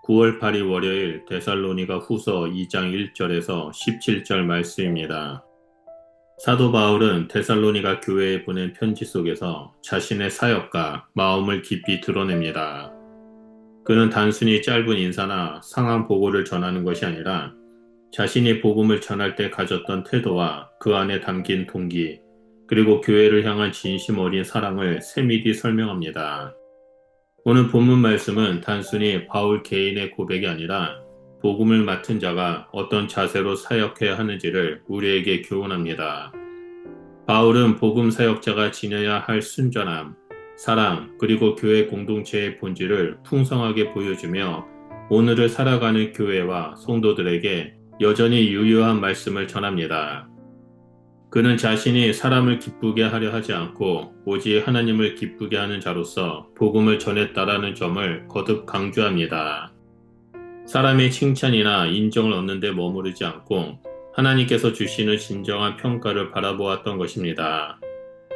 9월 8일 월요일 데살로니가 후서 2장 1절에서 17절 말씀입니다. 사도 바울은 데살로니가 교회에 보낸 편지 속에서 자신의 사역과 마음을 깊이 드러냅니다. 그는 단순히 짧은 인사나 상황 보고를 전하는 것이 아니라 자신이 복음을 전할 때 가졌던 태도와 그 안에 담긴 동기, 그리고 교회를 향한 진심 어린 사랑을 세밀히 설명합니다. 오늘 본문 말씀은 단순히 바울 개인의 고백이 아니라 복음을 맡은 자가 어떤 자세로 사역해야 하는지를 우리에게 교훈합니다. 바울은 복음 사역자가 지녀야 할 순전함, 사랑, 그리고 교회 공동체의 본질을 풍성하게 보여주며 오늘을 살아가는 교회와 성도들에게 여전히 유효한 말씀을 전합니다. 그는 자신이 사람을 기쁘게 하려 하지 않고 오직 하나님을 기쁘게 하는 자로서 복음을 전했다라는 점을 거듭 강조합니다. 사람의 칭찬이나 인정을 얻는 데 머무르지 않고 하나님께서 주시는 진정한 평가를 바라보았던 것입니다.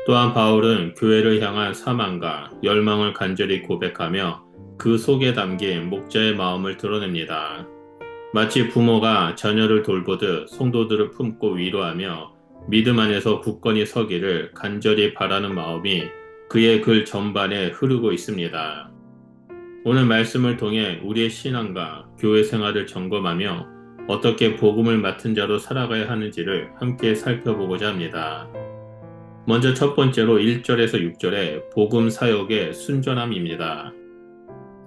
또한 바울은 교회를 향한 사망과 열망을 간절히 고백하며 그 속에 담긴 목자의 마음을 드러냅니다. 마치 부모가 자녀를 돌보듯 성도들을 품고 위로하며 믿음 안에서 굳건히 서기를 간절히 바라는 마음이 그의 글 전반에 흐르고 있습니다. 오늘 말씀을 통해 우리의 신앙과 교회 생활을 점검하며 어떻게 복음을 맡은 자로 살아가야 하는지를 함께 살펴보고자 합니다. 먼저 첫 번째로 1절에서 6절의 복음 사역의 순전함입니다.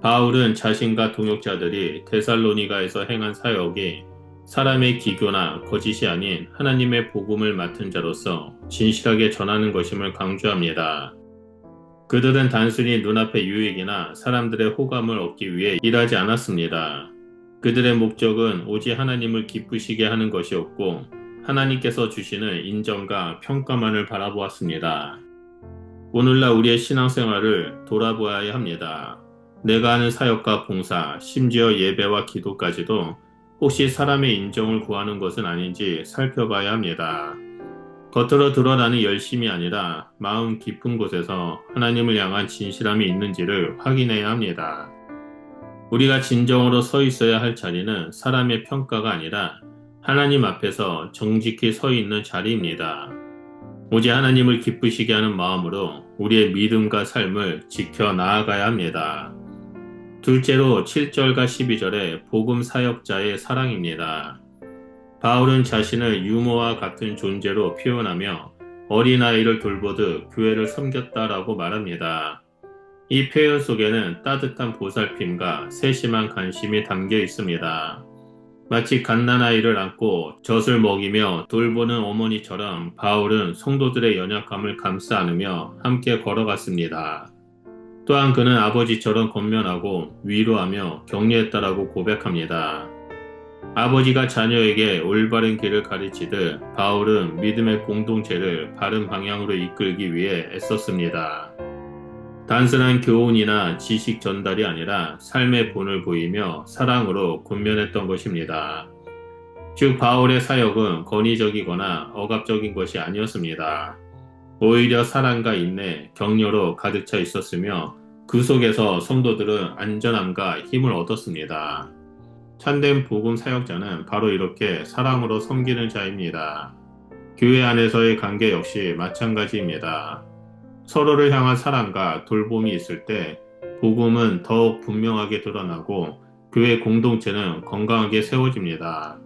바울은 자신과 동역자들이 데살로니가에서 행한 사역이 사람의 기교나 거짓이 아닌 하나님의 복음을 맡은 자로서 진실하게 전하는 것임을 강조합니다. 그들은 단순히 눈앞의 유익이나 사람들의 호감을 얻기 위해 일하지 않았습니다. 그들의 목적은 오직 하나님을 기쁘시게 하는 것이었고 하나님께서 주시는 인정과 평가만을 바라보았습니다. 오늘날 우리의 신앙생활을 돌아보아야 합니다. 내가 하는 사역과 봉사, 심지어 예배와 기도까지도 혹시 사람의 인정을 구하는 것은 아닌지 살펴봐야 합니다. 겉으로 드러나는 열심이 아니라 마음 깊은 곳에서 하나님을 향한 진실함이 있는지를 확인해야 합니다. 우리가 진정으로 서 있어야 할 자리는 사람의 평가가 아니라 하나님 앞에서 정직히 서 있는 자리입니다. 오직 하나님을 기쁘시게 하는 마음으로 우리의 믿음과 삶을 지켜 나아가야 합니다. 둘째로 7절과 12절의 복음 사역자의 사랑입니다. 바울은 자신을 유모와 같은 존재로 표현하며 어린아이를 돌보듯 교회를 섬겼다라고 말합니다. 이 표현 속에는 따뜻한 보살핌과 세심한 관심이 담겨 있습니다. 마치 갓난아이를 안고 젖을 먹이며 돌보는 어머니처럼 바울은 성도들의 연약함을 감싸 안으며 함께 걸어갔습니다. 또한 그는 아버지처럼 권면하고 위로하며 격려했다라고 고백합니다. 아버지가 자녀에게 올바른 길을 가르치듯 바울은 믿음의 공동체를 바른 방향으로 이끌기 위해 애썼습니다. 단순한 교훈이나 지식 전달이 아니라 삶의 본을 보이며 사랑으로 권면했던 것입니다. 즉 바울의 사역은 권위적이거나 억압적인 것이 아니었습니다. 오히려 사랑과 인내, 격려로 가득 차 있었으며 그 속에서 성도들은 안전함과 힘을 얻었습니다. 참된 복음 사역자는 바로 이렇게 사랑으로 섬기는 자입니다. 교회 안에서의 관계 역시 마찬가지입니다. 서로를 향한 사랑과 돌봄이 있을 때 복음은 더욱 분명하게 드러나고 교회 공동체는 건강하게 세워집니다.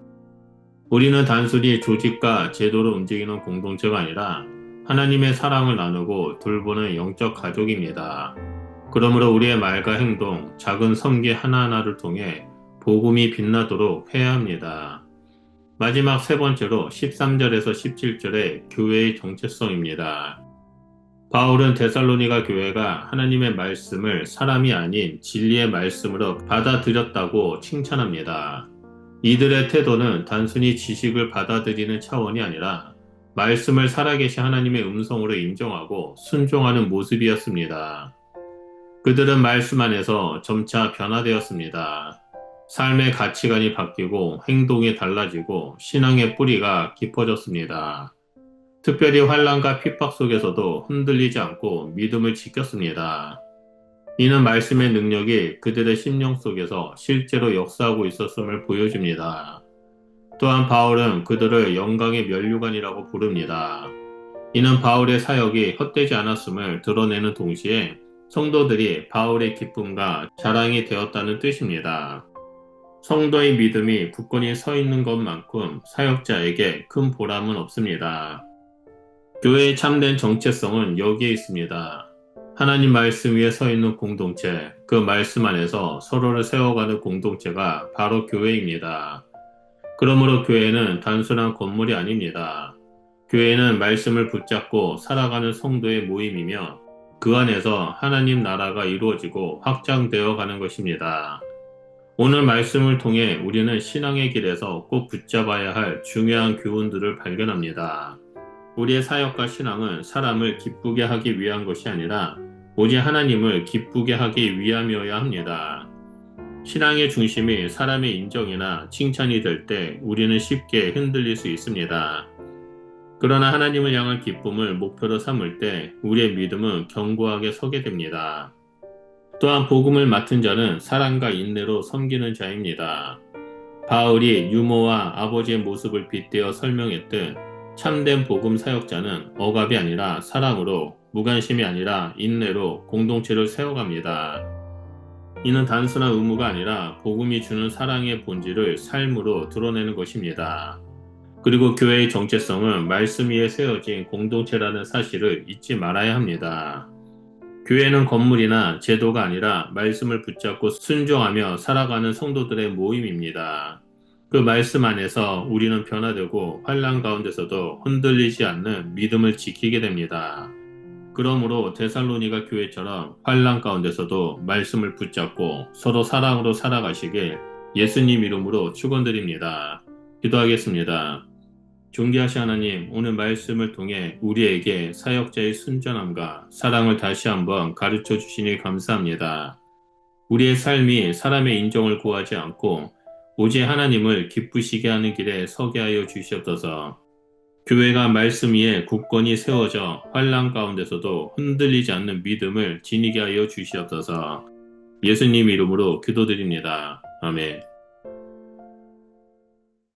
우리는 단순히 조직과 제도로 움직이는 공동체가 아니라 하나님의 사랑을 나누고 돌보는 영적 가족입니다. 그러므로 우리의 말과 행동, 작은 섬기 하나하나를 통해 복음이 빛나도록 해야 합니다. 마지막 세 번째로 13절에서 17절의 교회의 정체성입니다. 바울은 데살로니가 교회가 하나님의 말씀을 사람이 아닌 진리의 말씀으로 받아들였다고 칭찬합니다. 이들의 태도는 단순히 지식을 받아들이는 차원이 아니라 말씀을 살아계신 하나님의 음성으로 인정하고 순종하는 모습이었습니다. 그들은 말씀 안에서 점차 변화되었습니다. 삶의 가치관이 바뀌고 행동이 달라지고 신앙의 뿌리가 깊어졌습니다. 특별히 환난과 핍박 속에서도 흔들리지 않고 믿음을 지켰습니다. 이는 말씀의 능력이 그들의 심령 속에서 실제로 역사하고 있었음을 보여줍니다. 또한 바울은 그들을 영광의 면류관이라고 부릅니다. 이는 바울의 사역이 헛되지 않았음을 드러내는 동시에 성도들이 바울의 기쁨과 자랑이 되었다는 뜻입니다. 성도의 믿음이 굳건히 서 있는 것만큼 사역자에게 큰 보람은 없습니다. 교회의 참된 정체성은 여기에 있습니다. 하나님 말씀 위에 서 있는 공동체, 그 말씀 안에서 서로를 세워가는 공동체가 바로 교회입니다. 그러므로 교회는 단순한 건물이 아닙니다. 교회는 말씀을 붙잡고 살아가는 성도의 모임이며 그 안에서 하나님 나라가 이루어지고 확장되어 가는 것입니다. 오늘 말씀을 통해 우리는 신앙의 길에서 꼭 붙잡아야 할 중요한 교훈들을 발견합니다. 우리의 사역과 신앙은 사람을 기쁘게 하기 위한 것이 아니라 오직 하나님을 기쁘게 하기 위함이어야 합니다. 신앙의 중심이 사람의 인정이나 칭찬이 될 때 우리는 쉽게 흔들릴 수 있습니다. 그러나 하나님을 향한 기쁨을 목표로 삼을 때 우리의 믿음은 견고하게 서게 됩니다. 또한 복음을 맡은 자는 사랑과 인내로 섬기는 자입니다. 바울이 유모와 아버지의 모습을 빗대어 설명했듯 참된 복음 사역자는 억압이 아니라 사랑으로, 무관심이 아니라 인내로 공동체를 세워갑니다. 이는 단순한 의무가 아니라 복음이 주는 사랑의 본질을 삶으로 드러내는 것입니다. 그리고 교회의 정체성은 말씀 위에 세워진 공동체라는 사실을 잊지 말아야 합니다. 교회는 건물이나 제도가 아니라 말씀을 붙잡고 순종하며 살아가는 성도들의 모임입니다. 그 말씀 안에서 우리는 변화되고 환난 가운데서도 흔들리지 않는 믿음을 지키게 됩니다. 그러므로 데살로니가 교회처럼 환난 가운데서도 말씀을 붙잡고 서로 사랑으로 살아가시길 예수님 이름으로 축원드립니다. 기도하겠습니다. 존귀하신 하나님, 오늘 말씀을 통해 우리에게 사역자의 순전함과 사랑을 다시 한번 가르쳐 주시니 감사합니다. 우리의 삶이 사람의 인정을 구하지 않고 오직 하나님을 기쁘시게 하는 길에 서게 하여 주시옵소서. 교회가 말씀 위에 굳건히 세워져 환난 가운데서도 흔들리지 않는 믿음을 지니게 하여 주시옵소서. 예수님 이름으로 기도드립니다. 아멘.